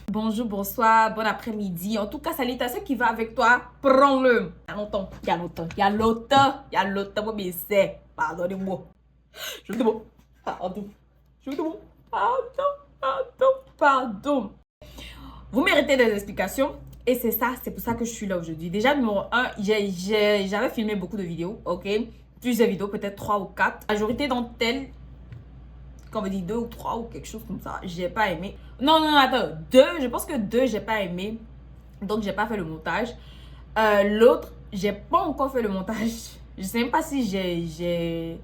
bonjour, bonsoir, bon après-midi. En tout cas, salutations qui va avec toi. Prends-le. Il y a longtemps, moi, mais c'est. Pardonnez-moi. Je vous demande pardon. Je vous demande pardon. Vous méritez des explications. Et c'est pour ça que je suis là aujourd'hui. Déjà, numéro 1, j'avais filmé beaucoup de vidéos, ok? Plusieurs vidéos, peut-être 3 ou 4. La majorité d'entre elles, quand on me dit 2 ou 3 ou quelque chose comme ça, j'ai pas aimé. Non, attends. 2, je pense que 2, j'ai pas aimé. Donc, j'ai pas fait le montage. L'autre, j'ai pas encore fait le montage. Je sais même pas si j'ai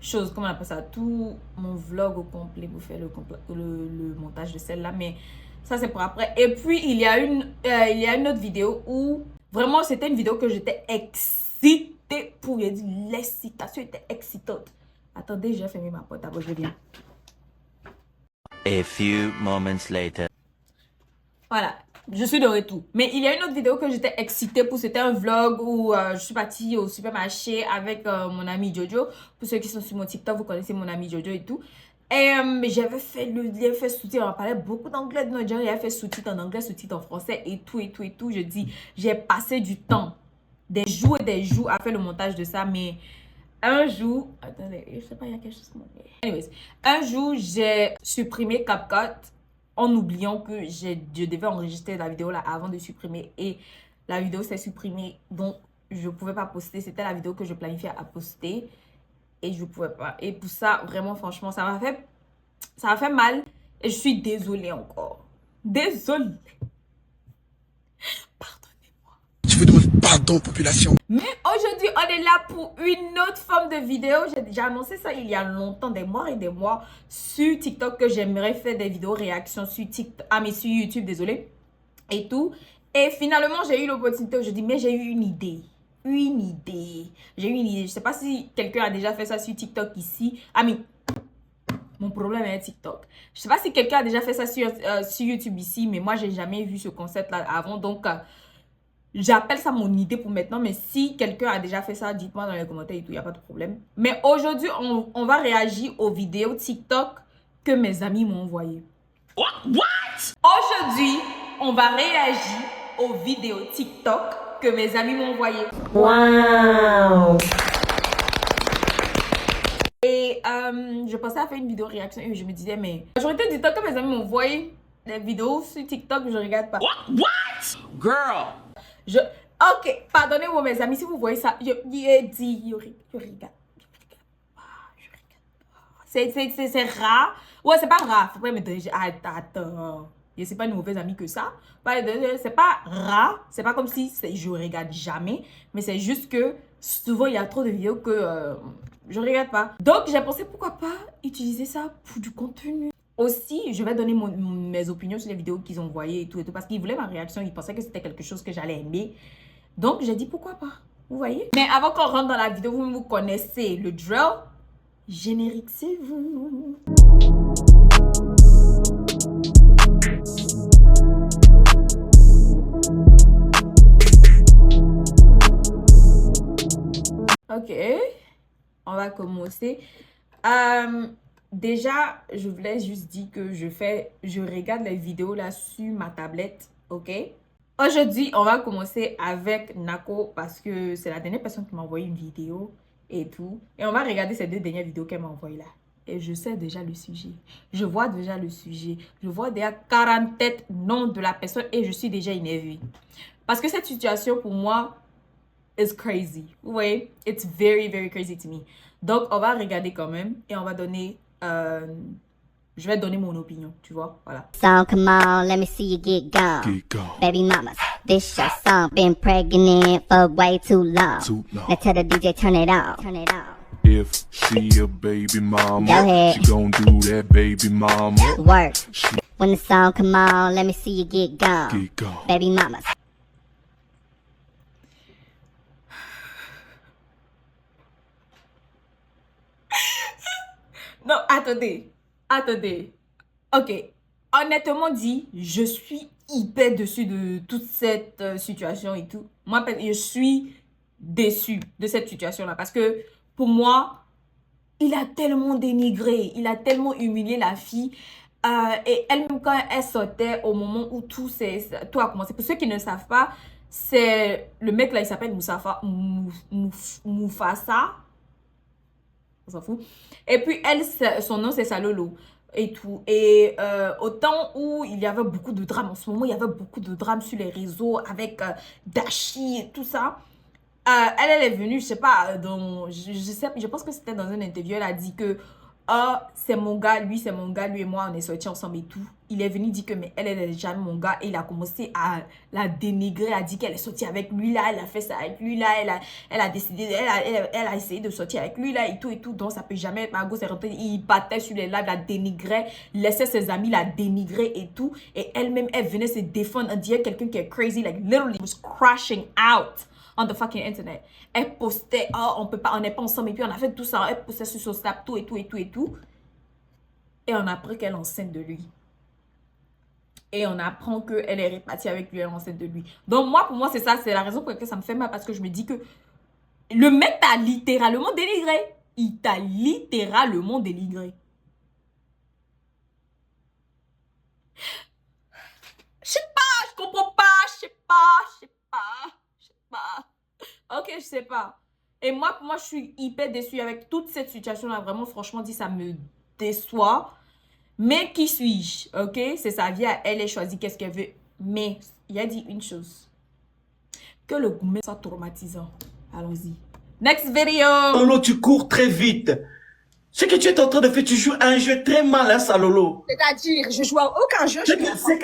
chose, comment on appelle ça, tout mon vlog au complet pour faire le montage de celle-là. Mais ça, c'est pour après. Et puis, il y a une autre vidéo où vraiment, c'était une vidéo que j'étais excitée pour. Il y a dit, l'excitation était excitante. Attendez, j'ai fermé ma porte. D'abord, je viens. A few moments later. Voilà, je suis de retour. Mais il y a une autre vidéo que j'étais excitée pour. C'était un vlog où je suis partie au supermarché avec mon ami Jojo. Pour ceux qui sont sur mon TikTok, vous connaissez mon ami Jojo et tout. Et j'avais fait sous-titre. On parlait beaucoup d'anglais de notre genre. J'avais fait sous-titre en anglais, sous-titre en français et tout. Je dis, j'ai passé du temps, des jours et des jours à faire le montage de ça. Mais un jour, attendez, je sais pas, il y a quelque chose qui m'a fait. Anyways, un jour, j'ai supprimé CapCut en oubliant que je devais enregistrer la vidéo là avant de supprimer. Et la vidéo s'est supprimée, donc je ne pouvais pas poster. C'était la vidéo que je planifiais à poster et je ne pouvais pas. Et pour ça, vraiment, franchement, ça m'a fait mal. Et je suis désolée encore. Désolée. Je vous demande pardon, population. Mais aujourd'hui, on est là pour une autre forme de vidéo. J'ai déjà annoncé ça il y a longtemps, des mois et des mois, sur TikTok, que j'aimerais faire des vidéos réactions sur TikTok, mais sur YouTube, désolé, et tout. Et finalement, j'ai eu l'opportunité aujourd'hui, mais j'ai eu une idée. J'ai eu une idée. Je sais pas si quelqu'un a déjà fait ça sur TikTok ici. Mon problème est TikTok. Je sais pas si quelqu'un a déjà fait ça sur YouTube ici, mais moi, j'ai jamais vu ce concept-là avant. Donc, j'appelle ça mon idée pour maintenant, mais si quelqu'un a déjà fait ça, dites-moi dans les commentaires et tout, il n'y a pas de problème. Mais aujourd'hui, on va réagir aux vidéos TikTok que mes amis m'ont envoyées. What? Aujourd'hui, on va réagir aux vidéos TikTok que mes amis m'ont envoyées. Wow! Et je pensais à faire une vidéo réaction et je me disais, mais la majorité du temps que mes amis m'ont envoyé des vidéos sur TikTok, je regarde pas. What? Girl! Ok, pardonnez-moi mes amis, si vous voyez ça, je regarde. C'est rare. Ouais, c'est pas rare. Faut pas me dire, attends. Je suis pas une mauvaise amie que ça. C'est pas rare. C'est pas comme si je regarde jamais. Mais c'est juste que souvent, il y a trop de vidéos que je regarde pas. Donc, j'ai pensé pourquoi pas utiliser ça pour du contenu. Aussi, je vais donner mes opinions sur les vidéos qu'ils ont envoyées et tout, parce qu'ils voulaient ma réaction. Ils pensaient que c'était quelque chose que j'allais aimer. Donc, j'ai dit pourquoi pas. Vous voyez? Mais avant qu'on rentre dans la vidéo, vous connaissez le drill. Générique, c'est vous. Ok. On va commencer. Déjà, je voulais juste dire que je regarde les vidéos là sur ma tablette, ok? Aujourd'hui, on va commencer avec Nako parce que c'est la dernière personne qui m'a envoyé une vidéo et tout. Et on va regarder ces deux dernières vidéos qu'elle m'a envoyées là. Et je sais déjà le sujet. Je vois déjà le sujet. Je vois déjà 40 têtes noms de la personne et je suis déjà énervée. Parce que cette situation pour moi is crazy. Vous voyez? It's very, very crazy to me. Donc, on va regarder quand même et on va donner... je vais donner mon opinion, tu vois, voilà. So come on, let me see you get gone. Get gone. Baby mamas, this your song. Been pregnant for way too long. Now tell the DJ turn it on. Turn it on. If she a baby mama, Go ahead. she gon' do that baby mama. Work. When the song come on, let me see you get gone. Get gone. Baby mamas. Non, attendez. Ok. Honnêtement dit, je suis hyper déçue de toute cette situation et tout. Moi, je suis déçue de cette situation-là parce que pour moi, il a tellement dénigré, il a tellement humilié la fille. Et elle-même, quand elle sortait, au moment où tout a commencé, pour ceux qui ne savent pas, c'est le mec là, il s'appelle Mufasa. On s'en fout. Et puis elle, son nom c'est Salolo et tout. Et au temps où il y avait beaucoup de drames, en ce moment il y avait beaucoup de drames sur les réseaux avec Dashi et tout ça. Elle est venue, je sais pas, je pense que c'était dans une interview, elle a dit que c'est mon gars, lui c'est mon gars, lui et moi on est sortis ensemble et tout. Il est venu dire que mais elle est déjà mon gars et il a commencé à la dénigrer, a dit qu'elle est sortie avec lui là, elle a fait ça avec lui là, elle a décidé, elle a essayé de sortir avec lui là et tout, donc ça peut jamais être. Margot s'est rentrée, il battait sur les lives, la dénigrait, laissait ses amis la dénigrer et tout, et elle-même elle venait se défendre, on dirait quelqu'un qui est crazy, like literally was crashing out on the fucking internet. Elle postait, oh, on peut pas, on n'est pas ensemble, et puis on a fait tout ça, elle postait sur son snap, tout et tout et tout et tout. Et on apprend qu'elle est enceinte de lui. Et on apprend qu'elle est répartie avec lui, elle est enceinte de lui. Donc moi, pour moi, c'est ça, c'est la raison pour laquelle ça me fait mal, parce que je me dis que le mec t'a littéralement dénigré. Il t'a littéralement dénigré. Je sais pas, je comprends pas, je sais pas. Ok, je sais pas. Et moi, pour moi, je suis hyper déçue avec toute cette situation-là. Vraiment, franchement, dit, ça me déçoit. Mais qui suis-je? Ok, c'est sa vie à elle, elle choisit qu'est-ce qu'elle veut. Mais il a dit une chose. Que le gourmet soit traumatisant. Allons-y. Next video. Salolo, tu cours très vite. Ce que tu es en train de faire, tu joues à un jeu très mal, hein, Salolo. C'est-à-dire, je joue à aucun jeu.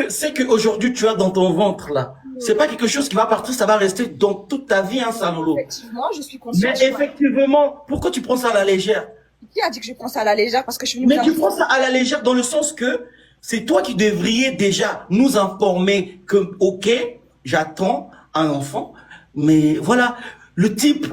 C'est que aujourd'hui tu as dans ton ventre là. C'est pas quelque chose qui va partir, ça va rester dans toute ta vie, hein, Salolo. Effectivement, je suis consciente. Mais effectivement, pourquoi tu prends ça à la légère? Qui a dit que je prends ça à la légère? Parce que je suis venue Mais faire tu prends ça à la légère dans le sens que c'est toi qui devriez déjà nous informer que, ok, j'attends un enfant, mais voilà, le type,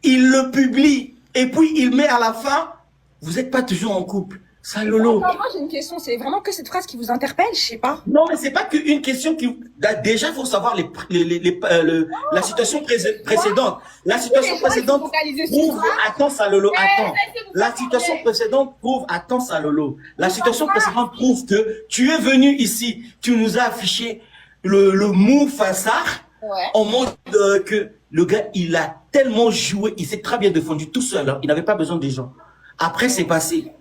il le publie et puis il met à la fin, vous n'êtes pas toujours en couple. Salolo. Attends, moi j'ai une question, c'est vraiment que cette phrase qui vous interpelle, je sais pas. Non, mais c'est pas qu'une question qui... Déjà, il faut savoir la situation précédente. La situation précédente prouve... Attends, Salolo, attends. La situation précédente prouve... Attends, Salolo. La situation précédente prouve que tu es venu ici, tu nous as affiché le Mufasa en mode que le gars, il a tellement joué, il s'est très bien défendu tout seul, hein, il n'avait pas besoin des gens. Après, c'est passé.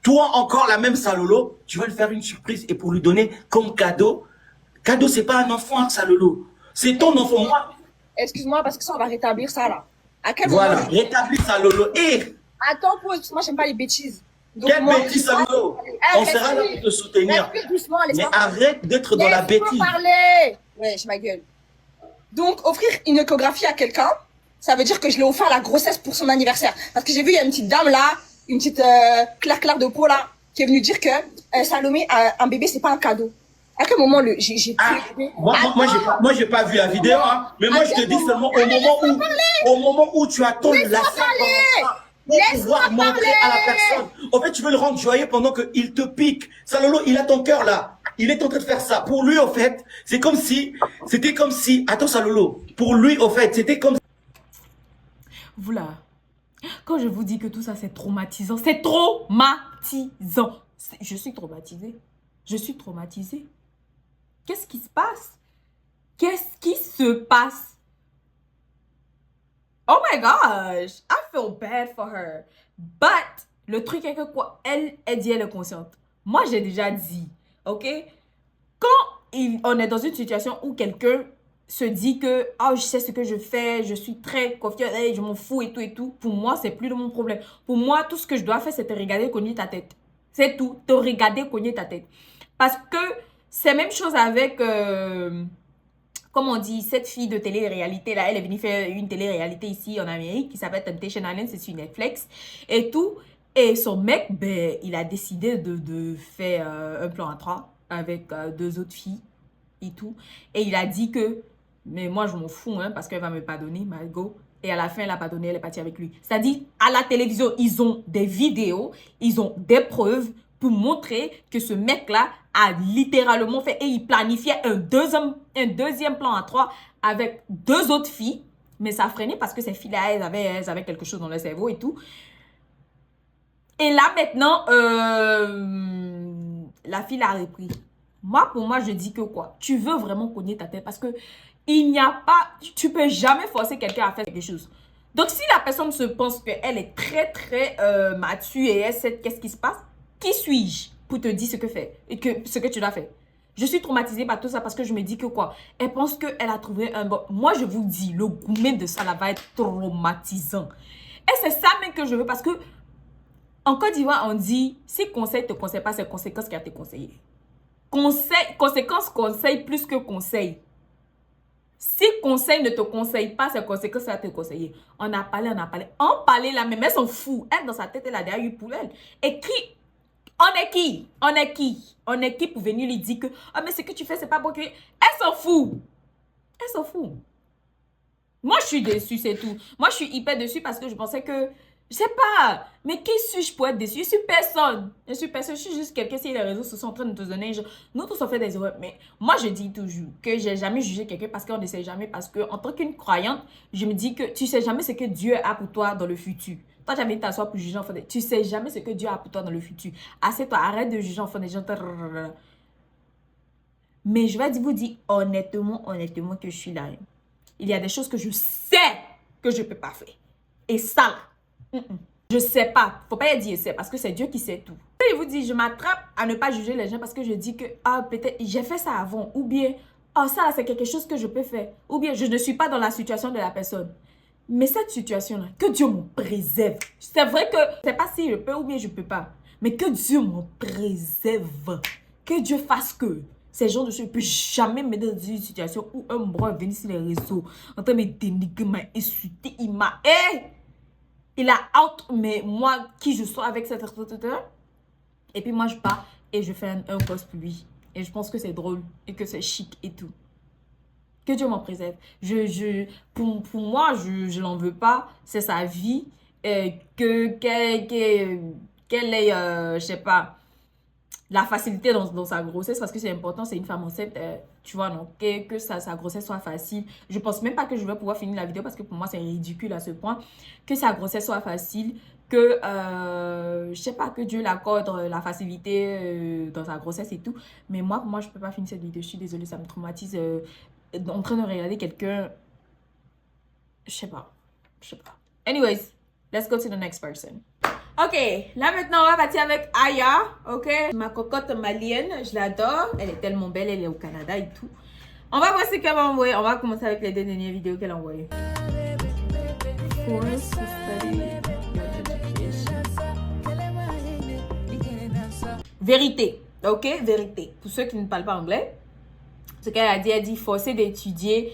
Toi, encore la même Salolo, tu vas lui faire une surprise et pour lui donner comme cadeau. Cadeau, c'est pas un enfant, hein, Salolo. C'est ton enfant. Moi. Excuse-moi, parce que ça, on va rétablir ça, là. À quel voilà, moment rétablis Salolo. Et attends, pause, parce que moi, j'aime pas les bêtises. Donc, quelle bêtise, Salolo? On sera là pour te soutenir. Doucement, mais arrête d'être dans la bêtise. Parler. Ouais, je ma gueule. Donc, offrir une échographie à quelqu'un, ça veut dire que je l'ai offert la grossesse pour son anniversaire. Parce que j'ai vu, il y a une petite dame, là, une petite Claire de peau là qui est venue dire que Salomé un bébé c'est pas un cadeau. À quel moment j'ai moi j'ai pas vu la vidéo hein, mais moi je te dis seulement au moment où tu attends la pour pouvoir montrer à la personne. En fait, tu veux le rendre joyeux pendant qu'il te pique. Salolo, il a ton cœur là. Il est en train de faire ça. Pour lui, en fait, c'était comme si, attends Salolo, pour lui, en fait, c'était comme Voilà. Quand je vous dis que tout ça, c'est traumatisant. C'est traumatisant. Je suis traumatisée. Je suis traumatisée. Qu'est-ce qui se passe? Qu'est-ce qui se passe? Oh my gosh. I feel bad for her. But, le truc est que quoi? Elle dit elle est consciente. Moi, j'ai déjà dit, ok? Quand on est dans une situation où quelqu'un se dit que oh, je sais ce que je fais, je suis très confiante, hey, je m'en fous et tout, pour moi, c'est plus de mon problème. Pour moi, tout ce que je dois faire, c'est te regarder cogner ta tête. C'est tout, te regarder cogner ta tête. Parce que c'est la même chose avec, comme on dit, cette fille de télé-réalité, là, elle est venue faire une télé-réalité ici en Amérique, qui s'appelle Temptation Island, c'est sur Netflix, et tout. Et son mec, ben, il a décidé de faire un plan à 3 avec 2 autres filles et tout. Et il a dit que mais moi, je m'en fous, hein, parce qu'elle va me pardonner, Margot. Et à la fin, elle a pardonné, elle est partie avec lui. C'est-à-dire, à la télévision, ils ont des vidéos, ils ont des preuves pour montrer que ce mec-là a littéralement fait, et il planifiait un deuxième plan à 3 avec 2 autres filles. Mais ça freinait parce que ces filles-là, elles avaient quelque chose dans leur cerveau et tout. Et là, maintenant, la fille l'a repris. Moi, pour moi, je dis que quoi? Tu veux vraiment cogner ta tête parce que il n'y a pas... Tu peux jamais forcer quelqu'un à faire quelque chose. Donc, si la personne se pense qu'elle est très, très mature et elle sait qu'est-ce qui se passe, qui suis-je pour te dire ce que tu dois faire? Je suis traumatisée par tout ça parce que je me dis que quoi? Elle pense qu'elle a trouvé un bon... Moi, je vous dis, le gourmet de ça là va être traumatisant. Et c'est ça même que je veux parce que en Côte d'Ivoire, on dit, si conseil ne te conseille pas, c'est conséquence qui a été conseillé. Conséquence conseille plus que conseil. Si conseil ne te conseille pas, c'est conséquence qui a été conseillé. On a parlé. On parlait là, mais elle s'en fout. Elle, dans sa tête, elle a derrière eu pour elle. Et qui? On est qui? On est qui pour venir lui dire que ah, mais ce que tu fais, c'est pas bon. Elle s'en fout. Elle s'en fout. Moi, je suis déçue, c'est tout. Moi, je suis hyper déçue parce que je pensais que... Je sais pas. Mais qui suis-je pour être déçue? Je suis personne. Je suis juste quelqu'un si les réseaux sociaux sont en train de te donner... Nous tous, on fait des erreurs. Mais moi, je dis toujours que j'ai jamais jugé quelqu'un parce qu'on ne sait jamais. Parce que en tant qu'une croyante, je me dis que tu sais jamais ce que Dieu a pour toi dans le futur. Toi, jamais t'asseoir pour juger en fait. Tu sais jamais ce que Dieu a pour toi dans le futur. Assieds-toi, arrête de juger en fait des gens. Mais je vais vous dire honnêtement que je suis là. Il y a des choses que je sais que je ne peux pas faire. Et ça, je sais pas. Faut pas dire c'est parce que c'est Dieu qui sait tout. Il vous dit, je m'attrape à ne pas juger les gens parce que je dis que, ah, peut-être j'ai fait ça avant. Ou bien, ah, ça, c'est quelque chose que je peux faire. Ou bien, je ne suis pas dans la situation de la personne. Mais cette situation-là, que Dieu me préserve. C'est vrai que, je sais pas si je peux ou bien je peux pas. Mais que Dieu me préserve. Que Dieu fasse que ces gens de choses ne peuvent jamais me mettre dans une situation où un bras est venu sur les réseaux en train de me dénigrer, m'a insulté, il a out, mais moi, qui je sois avec cet instituteur. Et puis moi, je pars et je fais un post pour lui. Et je pense que c'est drôle et que c'est chic et tout. Que Dieu m'en préserve. Pour moi, je l'en veux pas. C'est sa vie. Qu'elle ait, je sais pas, la facilité dans sa grossesse parce que c'est important, c'est une femme enceinte, tu vois, donc que sa grossesse soit facile. Je pense même pas que je vais pouvoir finir la vidéo parce que pour moi c'est ridicule à ce point. Que sa grossesse soit facile, que, je sais pas, que Dieu l'accorde la facilité dans sa grossesse et tout. Mais moi, pour moi, je peux pas finir cette vidéo, je suis désolée, ça me traumatise en train de regarder quelqu'un, je sais pas. Anyways, let's go to the next person. Ok, là maintenant on va partir avec Aya, ok? Ma cocotte malienne, je l'adore. Elle est tellement belle, elle est au Canada et tout. On va voir ce qu'elle m'a envoyé. On va commencer avec les deux dernières vidéos qu'elle a envoyées. Vérité, ok? Vérité. Pour ceux qui ne parlent pas anglais, ce qu'elle a dit, elle dit forcer d'étudier,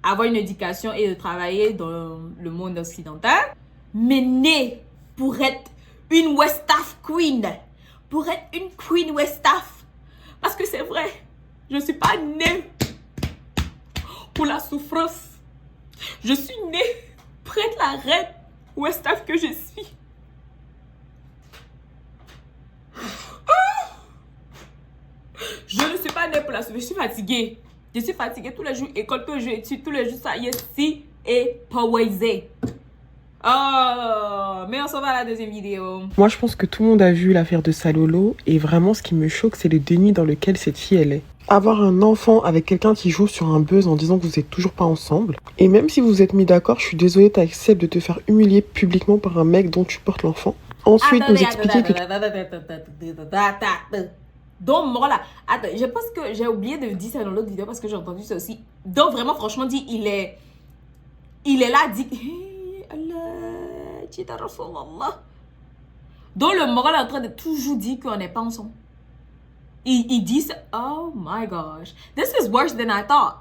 avoir une éducation et de travailler dans le monde occidental, mais née pour être une Westaf Queen, pour être une Queen Westaf. Parce que c'est vrai, je ne suis pas née pour la souffrance. Je suis née pour être la reine Westaf que je suis. Je ne suis pas née pour la souffrance, je suis fatiguée. Je suis fatiguée tous les jours, école que j'étudie, tous les jours, ça y est, si et poisé. Oh, mais on s'en va à la deuxième vidéo. Moi, je pense que tout le monde a vu l'affaire de Salolo. Et vraiment, ce qui me choque, c'est le déni dans lequel cette fille, elle est. Avoir un enfant avec quelqu'un qui joue sur un buzz en disant que vous êtes toujours pas ensemble. Et même si vous êtes mis d'accord, je suis désolée, t'acceptes de te faire humilier publiquement par un mec dont tu portes l'enfant. Ensuite, nous expliquer que... Donc, voilà. Attends, je pense que j'ai oublié de dire ça dans l'autre vidéo parce que j'ai entendu ça aussi. Donc, vraiment, franchement, dit, il est là, dit... Donc, le moral est en train de toujours dire qu'on n'est pas ensemble. Il dit ça. Oh my gosh. This is worse than I thought.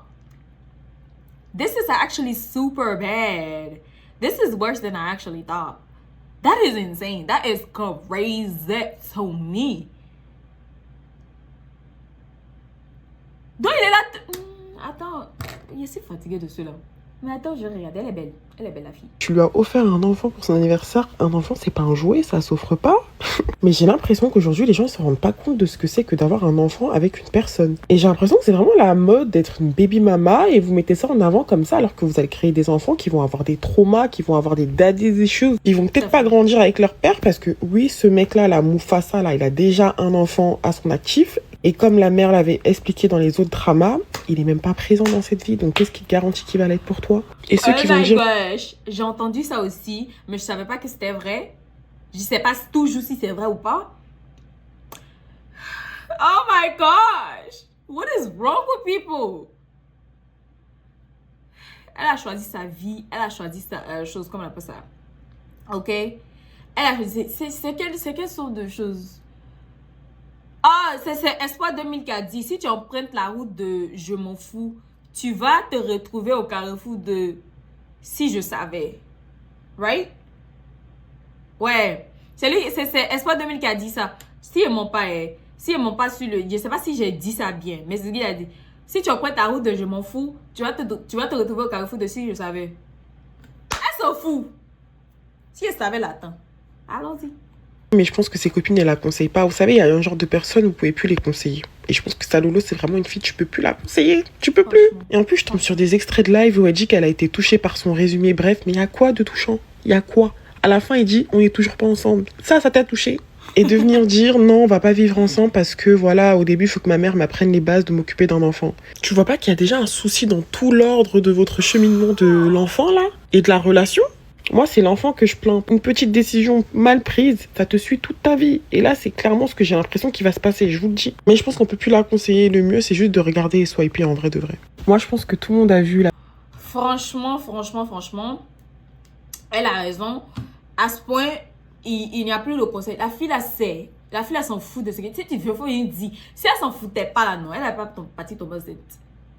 This is actually super bad. This is worse than I actually thought. That is insane. That is crazy to me. Donc, il est là... Attends, il est si fatigué de cela. Mais attends, je regarde, elle est belle. Elle est belle, la fille. Tu lui as offert un enfant pour son anniversaire. Un enfant, c'est pas un jouet, ça s'offre pas. Mais j'ai l'impression qu'aujourd'hui, les gens ne se rendent pas compte de ce que c'est que d'avoir un enfant avec une personne. Et j'ai l'impression que c'est vraiment la mode d'être une baby mama et vous mettez ça en avant comme ça alors que vous allez créer des enfants qui vont avoir des traumas, qui vont avoir des daddy issues. Ils vont peut-être pas grandir avec leur père parce que oui, ce mec-là, la Mufasa, là, il a déjà un enfant à son actif. Et comme la mère l'avait expliqué dans les autres dramas, il est même pas présent dans cette vie. Donc qu'est-ce qui garantit qu'il va l'être pour toi? Et ceux qui vont dire... Gosh, j'ai entendu ça aussi, mais je savais pas que c'était vrai. Je sais pas toujours si c'est vrai ou pas. Oh my gosh! What is wrong with people? Elle a choisi sa vie, elle a choisi sa chose, comment on appelle ça? Ok? Elle a choisi... C'est quelle sorte de chose? Ah, c'est Espoir 2000 qui a dit, si tu empruntes la route de Je m'en fous, tu vas te retrouver au carrefour de Si je savais. Right? Ouais. C'est Espoir 2000 qui a dit ça. Si ils m'ont pas su le... Je sais pas si j'ai dit ça bien, mais c'est ce qu'il a dit. Si tu empruntes la route de Je m'en fous, tu vas te retrouver au carrefour de Si je savais. Elle s'en fout. Si elle savait, l'attend. Allons-y. Mais je pense que ses copines, elles la conseillent pas. Vous savez, il y a un genre de personnes où vous pouvez plus les conseiller. Et je pense que Salolo, c'est vraiment une fille, tu peux plus la conseiller. Tu peux plus. Et en plus, je tombe sur des extraits de live où elle dit qu'elle a été touchée par son résumé. Bref, mais il y a quoi de touchant? Il y a quoi? À la fin, il dit, on est toujours pas ensemble. Ça t'a touché? Et de venir dire, non, on va pas vivre ensemble parce que, voilà, au début, il faut que ma mère m'apprenne les bases de m'occuper d'un enfant. Tu vois pas qu'il y a déjà un souci dans tout l'ordre de votre cheminement de l'enfant, là? Et de la relation? Moi, c'est l'enfant que je plains. Une petite décision mal prise, ça te suit toute ta vie. Et là, c'est clairement ce que j'ai l'impression qu'il va se passer, je vous le dis. Mais je pense qu'on peut plus la conseiller. Le mieux, c'est juste de regarder et swiper en vrai de vrai. Moi, je pense que tout le monde a vu la... Franchement, elle a raison. À ce point, il n'y a plus de conseil. La fille, là, c'est... La fille, elle s'en fout de ce que... Tu sais, tu veux, il dit. Si elle s'en foutait pas, là, non, elle n'a pas parti tomber enceinte.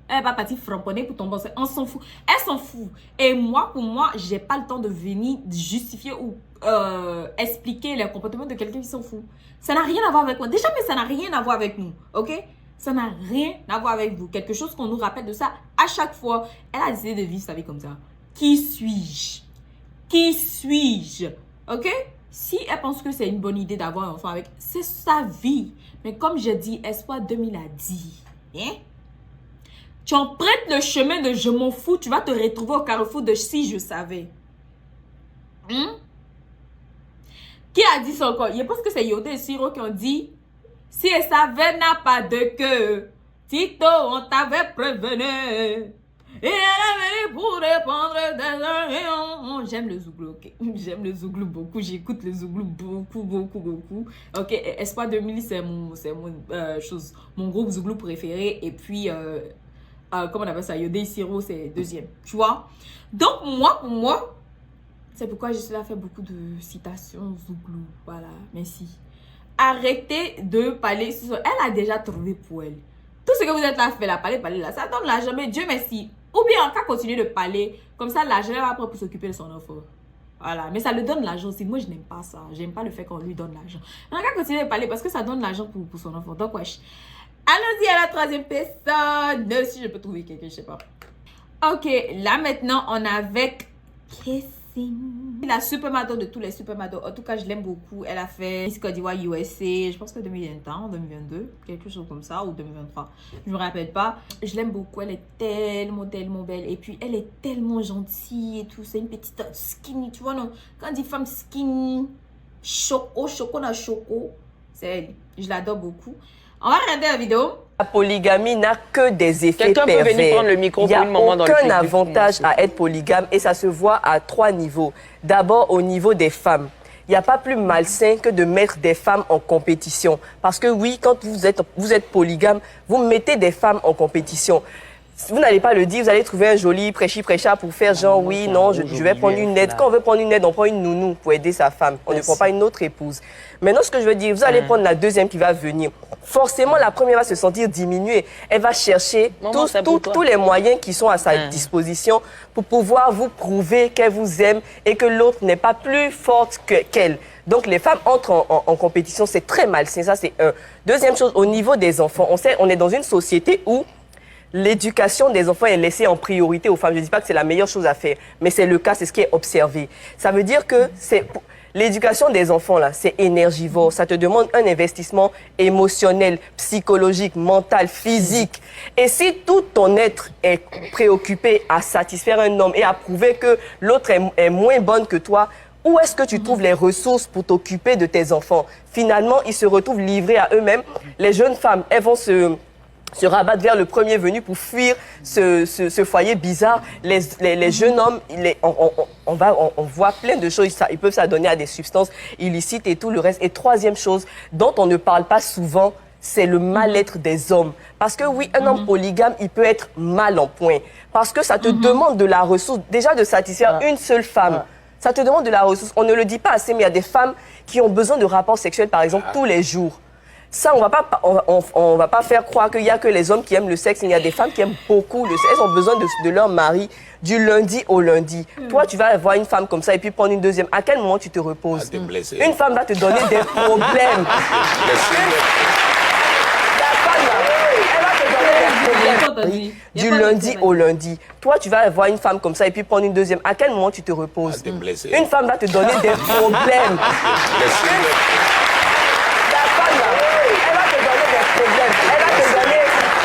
Elle n'est pas partie framponner pour tomber enceinte. On s'en fout. Elle s'en fout. Et moi, pour moi, j'ai pas le temps de venir justifier ou expliquer les comportements de quelqu'un qui s'en fout. Ça n'a rien à voir avec moi. Déjà, mais ça n'a rien à voir avec nous. OK? Ça n'a rien à voir avec vous. Quelque chose qu'on nous rappelle de ça à chaque fois. Elle a décidé de vivre sa vie comme ça. Qui suis-je? Qui suis-je? OK? Si elle pense que c'est une bonne idée d'avoir un enfant avec, c'est sa vie. Mais comme je dis, Espoir 2000 a dit, hein? Tu empruntes le chemin de Je m'en fous, tu vas te retrouver au carrefour de Si je savais. Qui a dit ça encore? Je pense que c'est Yoda et Siro qui ont dit, si elle savait n'a pas de queue, Tito, on t'avait prévenu. Et elle est venue pour répondre des... J'aime le Zouglou, ok. J'aime le Zouglou beaucoup. J'écoute le Zouglou beaucoup. Ok, Espoir 2000, c'est mon groupe Zouglou préféré. Et puis, comment on appelle ça? Yodé Siro, c'est deuxième. Tu vois? Donc, pour moi, c'est pourquoi je suis là à faire beaucoup de citations Zouglou. Voilà, merci. Arrêtez de parler sur... Elle a déjà trouvé pour elle. Tout ce que vous êtes là à faire, là, parler là, ça donne l'argent. Mais Dieu merci. Ou bien en cas continuer de parler, comme ça l'argent va prendre pour s'occuper de son enfant. Voilà, mais ça lui donne l'argent aussi. Moi je n'aime pas ça. J'aime pas le fait qu'on lui donne l'argent. En cas continuer de parler parce que ça donne l'argent pour son enfant. Donc wesh. Allons-y à la troisième personne. Si je peux trouver quelqu'un, je sais pas. Ok, là maintenant on est avec Kissing. La supermodel de tous les supermodels. En tout cas, je l'aime beaucoup. Elle a fait Miss Côte d'Ivoire USA, je pense que 2021, 2022, quelque chose comme ça, ou 2023. Je me rappelle pas. Je l'aime beaucoup. Elle est tellement belle. Et puis, elle est tellement gentille et tout. C'est une petite skinny, tu vois, non? Quand on dit femme skinny, choco, c'est elle. Je l'adore beaucoup. On va regarder la vidéo. La polygamie n'a que des effets Quelqu'un pervers. peut venir prendre le micro pour une moment dans le Il n'y a aucun avantage à être polygame et ça se voit à 3 niveaux. D'abord, au niveau des femmes. Il n'y a pas plus malsain que de mettre des femmes en compétition. Parce que oui, quand vous êtes polygame, vous mettez des femmes en compétition. Vous n'allez pas le dire, vous allez trouver un joli prêchi-prêcha pour faire genre oui, non, je vais prendre une aide. Quand on veut prendre une aide, on prend une nounou pour aider sa femme. On ne prend pas une autre épouse. Maintenant, ce que je veux dire, vous allez prendre la deuxième qui va venir. Forcément, la première va se sentir diminuée. Elle va chercher tous les moyens qui sont à sa disposition pour pouvoir vous prouver qu'elle vous aime et que l'autre n'est pas plus forte qu'elle. Donc, les femmes entrent en compétition, c'est très malsain. Ça, c'est un. Deuxième chose, au niveau des enfants, on est dans une société où l'éducation des enfants est laissée en priorité aux femmes. Je ne dis pas que c'est la meilleure chose à faire, mais c'est le cas, c'est ce qui est observé. Ça veut dire que l'éducation des enfants, là, c'est énergivore. Ça te demande un investissement émotionnel, psychologique, mental, physique. Et si tout ton être est préoccupé à satisfaire un homme et à prouver que l'autre est moins bonne que toi, où est-ce que tu trouves les ressources pour t'occuper de tes enfants? Finalement, ils se retrouvent livrés à eux-mêmes. Les jeunes femmes, elles vont se rabattre vers le premier venu pour fuir ce foyer bizarre. Les jeunes hommes, on voit plein de choses. Ils peuvent s'adonner à des substances illicites et tout le reste. Et troisième chose dont on ne parle pas souvent, c'est le mal-être des hommes. Parce que oui, un homme polygame, il peut être mal en point. Parce que ça te demande de la ressource, déjà de satisfaire une seule femme. Ça te demande de la ressource. On ne le dit pas assez, mais il y a des femmes qui ont besoin de rapports sexuels, par exemple, tous les jours. Ça, on va pas faire croire qu'il y a que les hommes qui aiment le sexe. Il y a des femmes qui aiment beaucoup le sexe. Elles ont besoin de leur mari du lundi au lundi. Toi, tu vas voir une femme comme ça et puis prendre une deuxième. À quel moment tu te reposes? Une femme va te donner des problèmes. Du lundi au lundi. Toi, tu vas voir une femme comme ça et puis prendre une deuxième. À quel moment tu te reposes? Une femme va te donner des problèmes.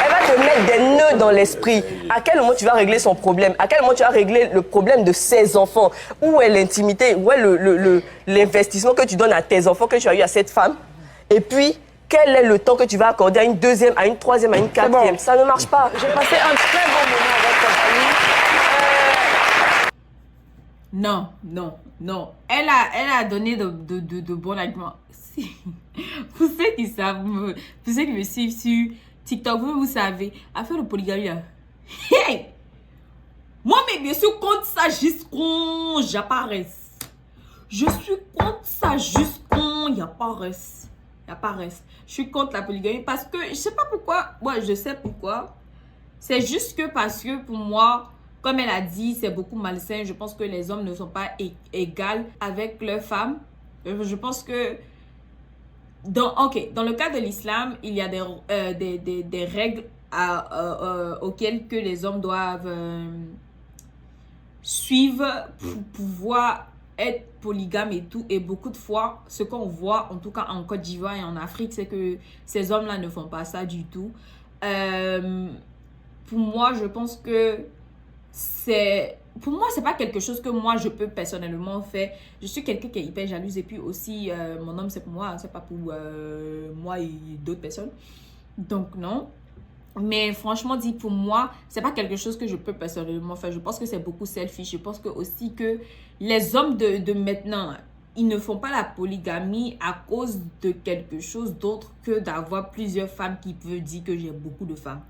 Elle va te mettre des nœuds dans l'esprit. À quel moment tu vas régler son problème? À quel moment tu vas régler le problème de ses enfants? Où est l'intimité? Où est l'investissement que tu donnes à tes enfants que tu as eu à cette femme? Et puis, quel est le temps que tu vas accorder à une deuxième, à une troisième, à une quatrième? Bon. Ça ne marche pas. J'ai passé un très bon moment en votre compagnie. Non. Elle a donné de bons arguments. Pour ceux qui savent, pour ceux qui me suivent sur TikTok, vous savez, affaire de polygamie là. Hey! Moi, mais bien sûr, contre ça jusqu'on j'apparaisse. Je suis contre ça jusqu'on y apparaisse. Je suis contre la polygamie parce que je sais pas pourquoi. Ouais, je sais pourquoi. C'est juste que parce que pour moi, comme elle a dit, c'est beaucoup malsain. Je pense que les hommes ne sont pas égaux avec leurs femmes. Je pense que dans le cas de l'islam, il y a des règles auxquelles que les hommes doivent suivre pour pouvoir être polygame et tout. Et beaucoup de fois, ce qu'on voit, en tout cas en Côte d'Ivoire et en Afrique, c'est que ces hommes-là ne font pas ça du tout. Pour moi, je pense que pour moi, c'est pas quelque chose que moi, je peux personnellement faire. Je suis quelqu'un qui est hyper jalouse. Et puis aussi, mon homme, c'est pour moi. C'est pas pour moi et d'autres personnes. Donc, non. Mais franchement dit, pour moi, c'est pas quelque chose que je peux personnellement faire. Je pense que c'est beaucoup selfish. Je pense que aussi que les hommes de maintenant, ils ne font pas la polygamie à cause de quelque chose d'autre que d'avoir plusieurs femmes qui veut dire que j'ai beaucoup de femmes.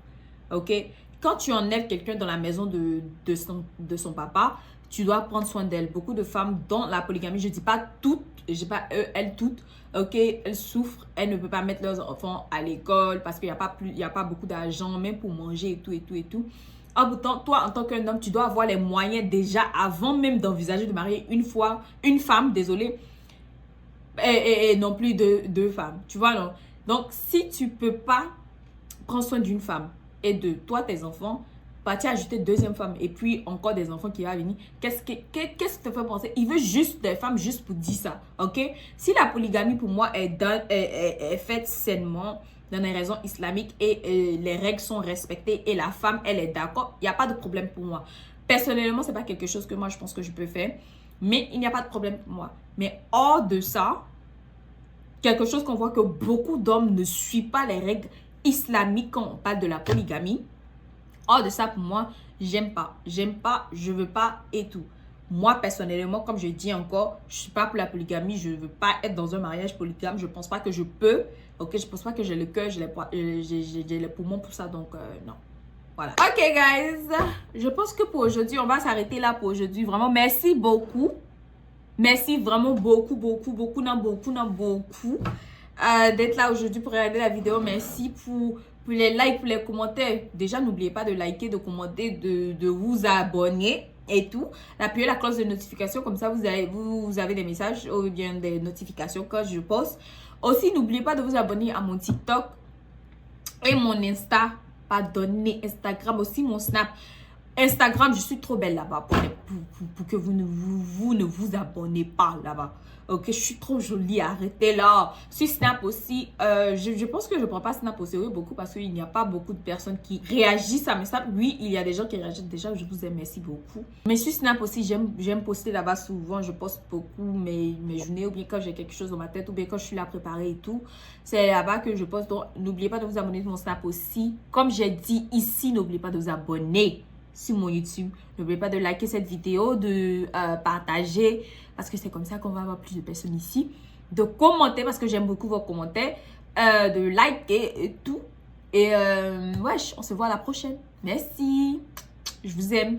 Ok? Quand tu enlèves quelqu'un dans la maison de son papa, tu dois prendre soin d'elle. Beaucoup de femmes dans la polygamie, je dis pas toutes, je dis pas elles toutes, ok, elles souffrent, elles ne peuvent pas mettre leurs enfants à l'école parce qu'il n'y a pas beaucoup d'argent, même pour manger et tout. En pourtant, toi, en tant qu'un homme, tu dois avoir les moyens déjà avant même d'envisager de marier une femme, désolé, et non plus deux femmes, tu vois, non? Donc, si tu peux pas prendre soin d'une femme, et de toi, tes enfants, partir ajouter deuxième femme et puis encore des enfants qui vont venir, qu'est-ce qui te fait penser? Il veut juste des femmes juste pour dire ça, ok? Si la polygamie pour moi est faite sainement dans les raisons islamiques et les règles sont respectées et la femme, elle est d'accord, il n'y a pas de problème pour moi. Personnellement, c'est pas quelque chose que moi, je pense que je peux faire, mais il n'y a pas de problème pour moi. Mais hors de ça, quelque chose qu'on voit que beaucoup d'hommes ne suivent pas les règles islamique quand on parle de la polygamie. Hors de ça, pour moi, j'aime pas, je veux pas et tout. Moi, personnellement, comme je dis encore, je suis pas pour la polygamie, je veux pas être dans un mariage polygame, je pense pas que je peux, ok, je pense pas que j'ai le cœur, j'ai les poumons pour ça, donc non. Voilà. Ok, guys, je pense que pour aujourd'hui, on va s'arrêter là pour aujourd'hui. Vraiment, merci beaucoup. Merci vraiment beaucoup d'être là aujourd'hui pour regarder la vidéo. Merci pour les likes, pour les commentaires. Déjà, n'oubliez pas de liker, de commenter, de vous abonner et tout. D'appuyer la cloche de notification, comme ça vous avez des messages ou bien des notifications quand je poste. Aussi, n'oubliez pas de vous abonner à mon TikTok et mon Insta. pas donné. Instagram aussi, mon Snap. Instagram, je suis trop belle là-bas pour que vous ne vous abonnez pas là-bas. Ok, je suis trop jolie, arrêtez là. Sur Snap aussi, je pense que je ne prends pas Snap au sérieux beaucoup parce qu'il n'y a pas beaucoup de personnes qui réagissent à mes snaps. Oui, il y a des gens qui réagissent déjà, je vous aime, merci beaucoup. Mais sur Snap aussi, j'aime poster là-bas souvent. Je poste beaucoup mes journées ou bien quand j'ai quelque chose dans ma tête ou bien quand je suis là préparée et tout. C'est là-bas que je poste. Donc, n'oubliez pas de vous abonner sur mon Snap aussi. Comme j'ai dit ici, n'oubliez pas de vous abonner sur mon YouTube. N'oubliez pas de liker cette vidéo, de partager, parce que c'est comme ça qu'on va avoir plus de personnes ici. De commenter, parce que j'aime beaucoup vos commentaires. De liker et tout. Et wesh, on se voit à la prochaine. Merci. Je vous aime.